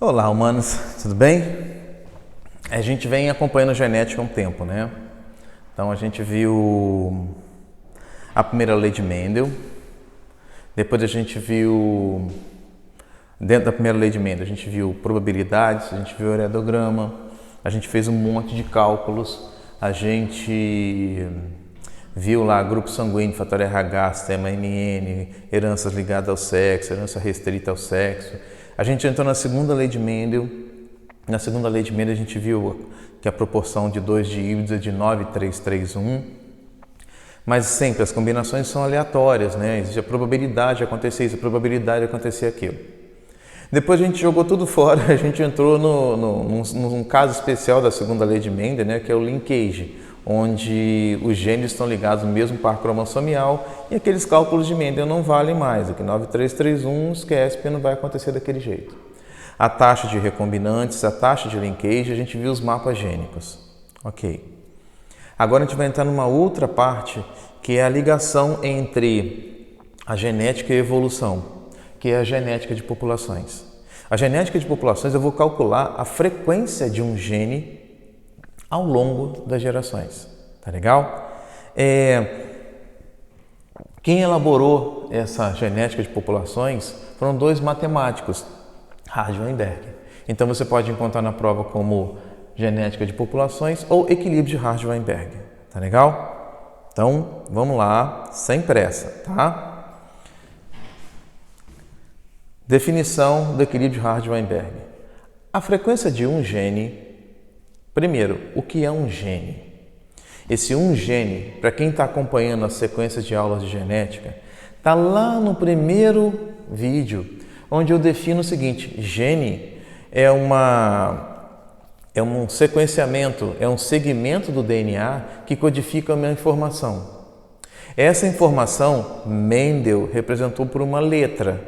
Olá, humanos, tudo bem? A gente vem acompanhando a genética há um tempo, né? Então a gente viu a primeira lei de Mendel, depois a gente viu, dentro da primeira lei de Mendel, a gente viu probabilidades, a gente viu heredograma, a gente fez um monte de cálculos, a gente viu lá grupo sanguíneo, fator RH, sistema MN, heranças ligadas ao sexo, herança restrita ao sexo. A gente entrou na segunda lei de Mendel. Na segunda lei de Mendel a gente viu que a proporção de 2 dígitos é de 9,331, mas sempre as combinações são aleatórias, né? Existe a probabilidade de acontecer isso, a probabilidade de acontecer aquilo. Depois a gente jogou tudo fora, a gente entrou num caso especial da segunda lei de Mendel, né? Que é o linkage, onde os genes estão ligados no mesmo par cromossomial e aqueles cálculos de Mendel não valem mais. Aqui 9331, esquece, porque não vai acontecer daquele jeito. A taxa de recombinantes, a taxa de linkage, a gente viu os mapas gênicos. Ok. Agora a gente vai entrar numa outra parte, que é a ligação entre a genética e a evolução, que é a genética de populações. A genética de populações eu vou calcular a frequência de um gene ao longo das gerações, tá legal? Quem elaborou essa genética de populações foram dois matemáticos, Hardy e Weinberg. Então você pode encontrar na prova como genética de populações ou equilíbrio de Hardy e Weinberg, tá legal? Então vamos lá, sem pressa, tá? Definição do equilíbrio de Hardy e Weinberg. A frequência de um gene. Primeiro, o que é um gene? Esse um gene, para quem está acompanhando as sequências de aulas de genética, está lá no primeiro vídeo, onde eu defino o seguinte: gene é um sequenciamento, é um segmento do DNA que codifica uma informação. Essa informação, Mendel representou por uma letra.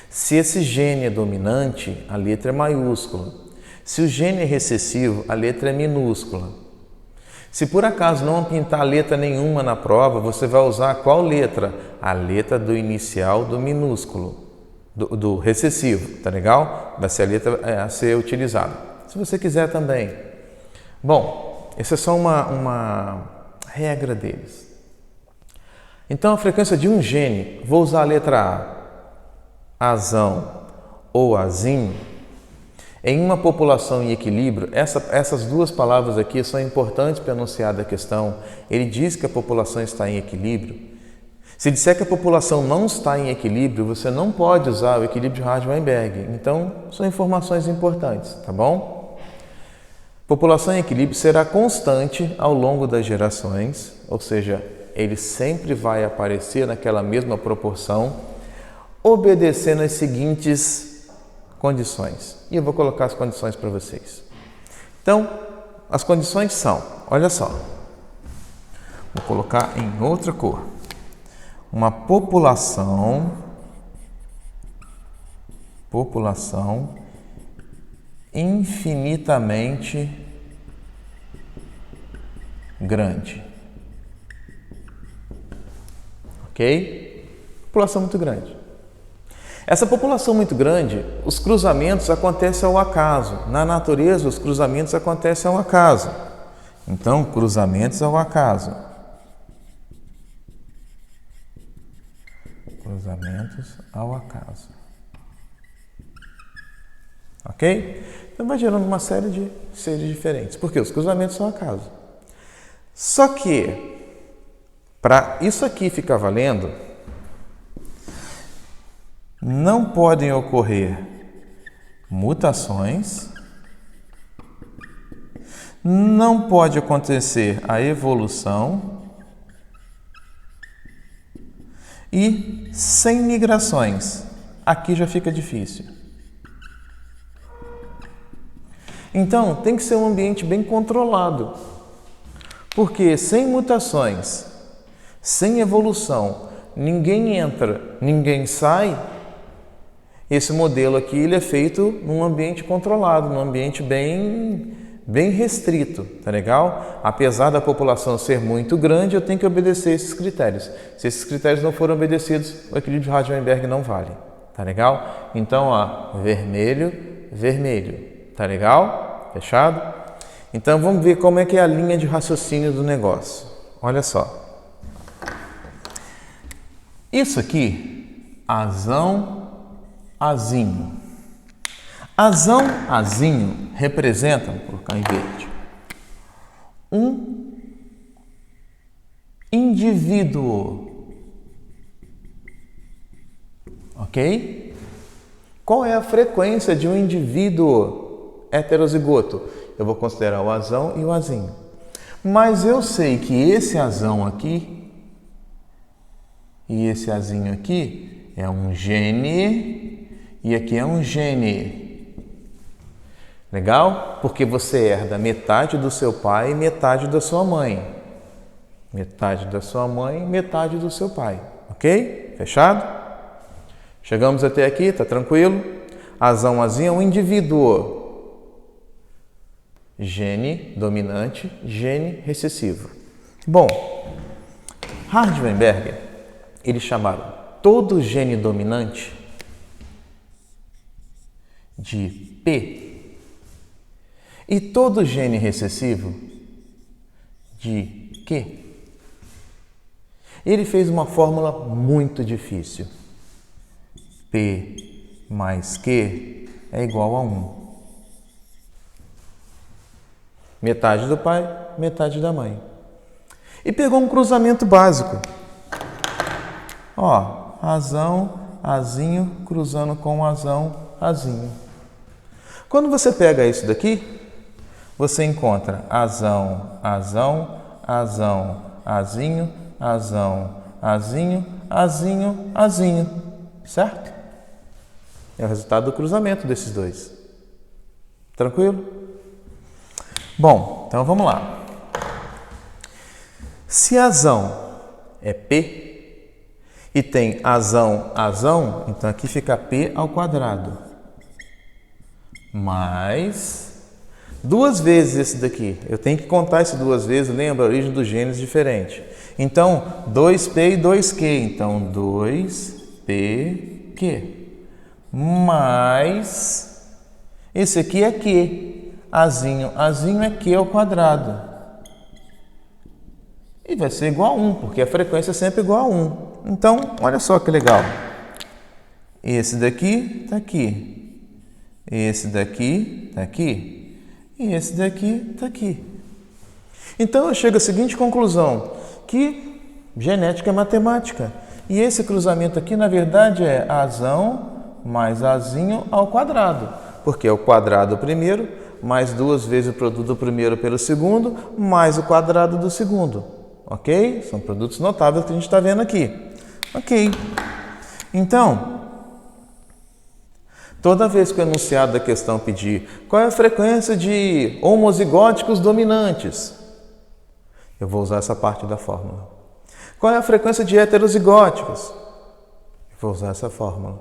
Se esse gene é dominante, a letra é maiúscula. Se o gene é recessivo, a letra é minúscula. Se por acaso não pintar letra nenhuma na prova, você vai usar qual letra? A letra do inicial do minúsculo, do recessivo, tá legal? Vai ser a letra a ser utilizada. Se você quiser também. Bom, essa é só uma regra deles. Então a frequência de um gene, vou usar a letra A, azão ou azim. Em uma população em equilíbrio, essas duas palavras aqui são importantes para enunciar a questão. Ele diz que a população está em equilíbrio. Se disser que a população não está em equilíbrio, você não pode usar o equilíbrio de Hardy e Weinberg. Então, são informações importantes, tá bom? População em equilíbrio será constante ao longo das gerações, ou seja, ele sempre vai aparecer naquela mesma proporção, obedecendo as seguintes condições. E eu vou colocar as condições para vocês. Então, as condições são, olha só, vou colocar em outra cor. Uma população infinitamente grande. Ok? População muito grande. Essa população muito grande, os cruzamentos acontecem ao acaso. Na natureza, os cruzamentos acontecem ao acaso. Então, cruzamentos ao acaso. Cruzamentos ao acaso. Ok? Então, vai gerando uma série de seres diferentes. Por quê? Os cruzamentos são ao acaso. Só que, para isso aqui ficar valendo, não podem ocorrer mutações, não pode acontecer a evolução e sem migrações. Aqui já fica difícil. Então, tem que ser um ambiente bem controlado, porque sem mutações, sem evolução, ninguém entra, ninguém sai. Esse modelo aqui ele é feito num ambiente controlado, num ambiente bem restrito, tá legal? Apesar da população ser muito grande, eu tenho que obedecer esses critérios. Se esses critérios não forem obedecidos, o equilíbrio de Hardy e Weinberg não vale, tá legal? Então, ó, vermelho, vermelho. Tá legal? Fechado? Então vamos ver como é que é a linha de raciocínio do negócio. Olha só. Isso aqui, azão, azinho. Azão, azinho representa, vou colocar em verde, um indivíduo. Ok? Qual é a frequência de um indivíduo heterozigoto? Eu vou considerar o azão e o azinho. Mas eu sei que esse azão aqui e esse azinho aqui é um gene e aqui é um gene. Legal? Porque você herda metade do seu pai e metade da sua mãe. Metade da sua mãe, metade do seu pai. Ok? Fechado? Chegamos até aqui, tá tranquilo? Azão, azinho é um indivíduo. Gene dominante, gene recessivo. Bom, Hardenberger, eles chamaram todo gene dominante de P e todo gene recessivo de Q. Ele fez uma fórmula muito difícil. P mais Q é igual a 1. Metade do pai, metade da mãe. E pegou um cruzamento básico. Ó, azão, azinho, cruzando com azão, azinho. Quando você pega isso daqui, você encontra azão, azão, azão, azinho, azão, azinho, azinho, azinho. Certo? É o resultado do cruzamento desses dois. Tranquilo? Bom, então vamos lá. Se azão é P e tem azão, azão, então aqui fica P ao quadrado. Mais duas vezes esse daqui. Eu tenho que contar isso duas vezes, lembra? A origem dos genes diferente. Então, 2P e 2Q. Então, 2PQ. Mais esse aqui é Q. Azinho. Azinho é Q ao quadrado. E vai ser igual a 1, porque a frequência é sempre igual a 1. Então, olha só que legal. Esse daqui está aqui. Esse daqui está aqui. E esse daqui está aqui. Então, eu chego à seguinte conclusão, que genética é matemática. E esse cruzamento aqui, na verdade, é azão mais azinho ao quadrado. Porque é o quadrado primeiro, mais duas vezes o produto do primeiro pelo segundo, mais o quadrado do segundo. Ok? São produtos notáveis que a gente está vendo aqui. Ok. Então, toda vez que o enunciado da questão pedir qual é a frequência de homozigóticos dominantes, eu vou usar essa parte da fórmula. Qual é a frequência de heterozigóticos? Eu vou usar essa fórmula.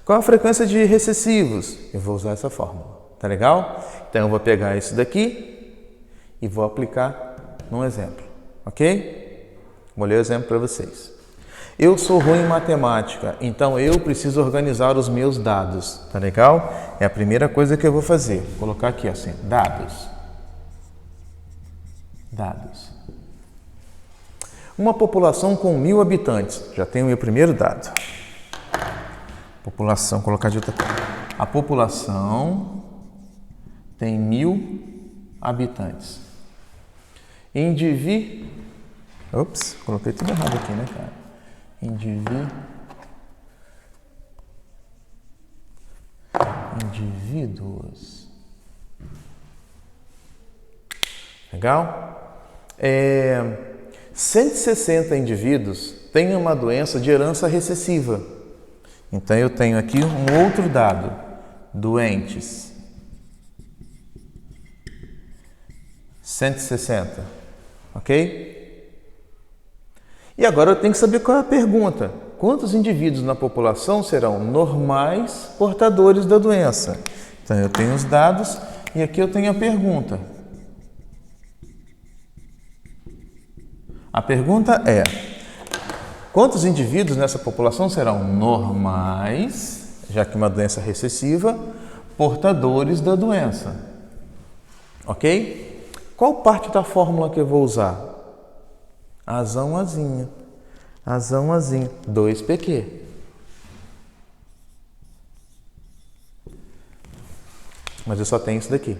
Qual é a frequência de recessivos? Eu vou usar essa fórmula. Tá legal? Então eu vou pegar isso daqui e vou aplicar num exemplo. Ok? Vou ler o exemplo para vocês. Eu sou ruim em matemática, então eu preciso organizar os meus dados. Tá legal? É a primeira coisa que eu vou fazer. Vou colocar aqui assim, dados. Dados. Uma população com 1000 habitantes. Já tenho o meu primeiro dado. População, vou colocar de outra forma. A população tem 1000 habitantes. Ops, coloquei tudo errado aqui, né, cara? Indivíduos. Legal? 160 indivíduos têm uma doença de herança recessiva. Então, eu tenho aqui um outro dado. Doentes. 160. Ok? E agora eu tenho que saber qual é a pergunta. Quantos indivíduos na população serão normais portadores da doença? Então, eu tenho os dados e aqui eu tenho a pergunta. A pergunta é: quantos indivíduos nessa população serão normais, já que uma doença recessiva, portadores da doença. Ok? Qual parte da fórmula que eu vou usar? Azão, azinho. Azão, azinho. 2PQ. Mas eu só tenho isso daqui.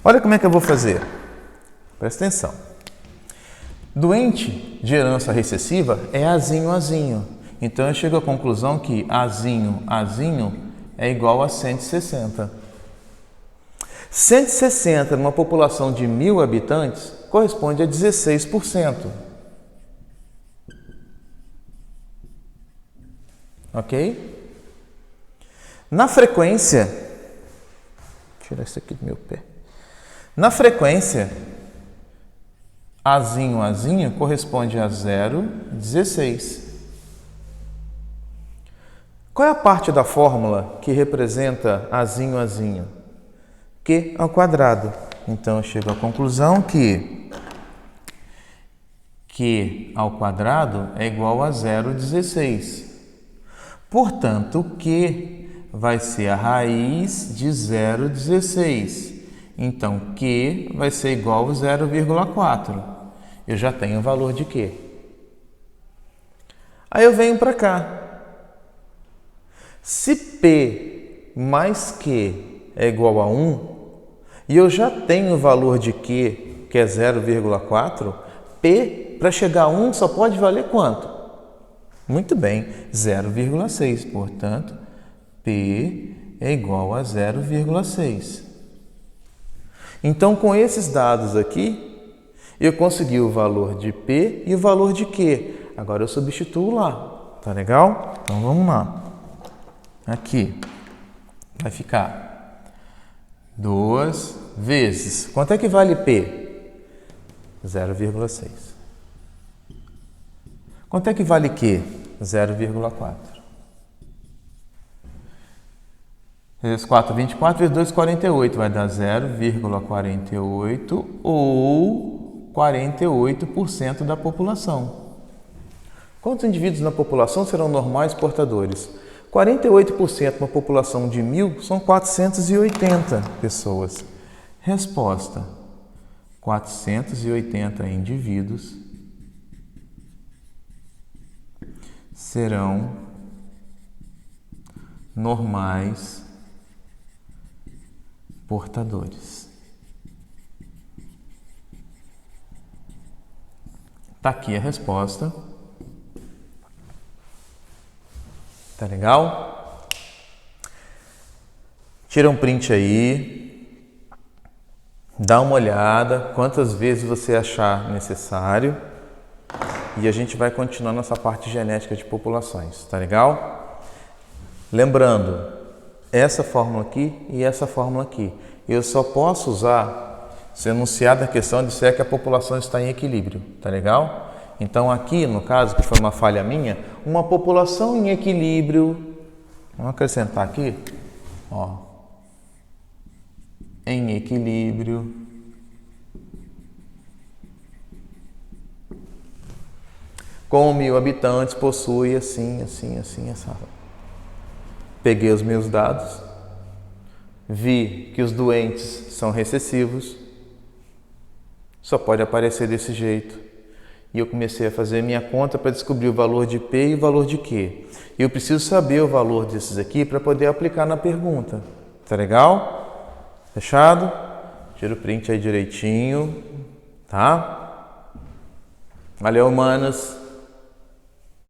Olha como é que eu vou fazer. Presta atenção. Doente de herança recessiva é azinho, azinho. Então eu chego à conclusão que azinho, azinho é igual a 160. 160 numa população de 1.000 habitantes corresponde a 16%. Ok? Na frequência, vou tirar isso aqui do meu pé. Na frequência, azinho, azinho corresponde a 0,16. Qual é a parte da fórmula que representa azinho, azinho? Q ao quadrado. Então, eu chego à conclusão que Q ao quadrado é igual a 0,16. Portanto, Q vai ser a raiz de 0,16. Então, Q vai ser igual a 0,4. Eu já tenho o valor de Q. Aí eu venho para cá. Se P mais Q é igual a 1, e eu já tenho o valor de Q, que é 0,4, P, para chegar a 1, só pode valer quanto? Muito bem, 0,6. Portanto, P é igual a 0,6. Então, com esses dados aqui, eu consegui o valor de P e o valor de Q. Agora eu substituo lá. Tá legal? Então, vamos lá. Aqui vai ficar 2 vezes. Quanto é que vale P? 0,6. Quanto é que vale Q? 0,4. Vezes 4, 24, vezes 2, 48. Vai dar 0,48 ou 48% da população. Quantos indivíduos na população serão normais portadores? 48% uma população de 1.000 são 480 pessoas. Resposta: 480 indivíduos serão normais portadores. Tá aqui a resposta. Tá legal? Tira um print aí, dá uma olhada, quantas vezes você achar necessário, e a gente vai continuar nossa parte genética de populações, tá legal? Lembrando, essa fórmula aqui e essa fórmula aqui, eu só posso usar se enunciada a questão de se é que a população está em equilíbrio, tá legal? Então aqui, no caso, que foi uma falha minha, uma população em equilíbrio, vamos acrescentar aqui, ó, em equilíbrio, com 1.000 habitantes, possui assim, essa. Peguei os meus dados, vi que os doentes são recessivos, só pode aparecer desse jeito. E eu comecei a fazer minha conta para descobrir o valor de P e o valor de Q. E eu preciso saber o valor desses aqui para poder aplicar na pergunta. Tá legal? Fechado? Tira o print aí direitinho, tá? Valeu, humanos!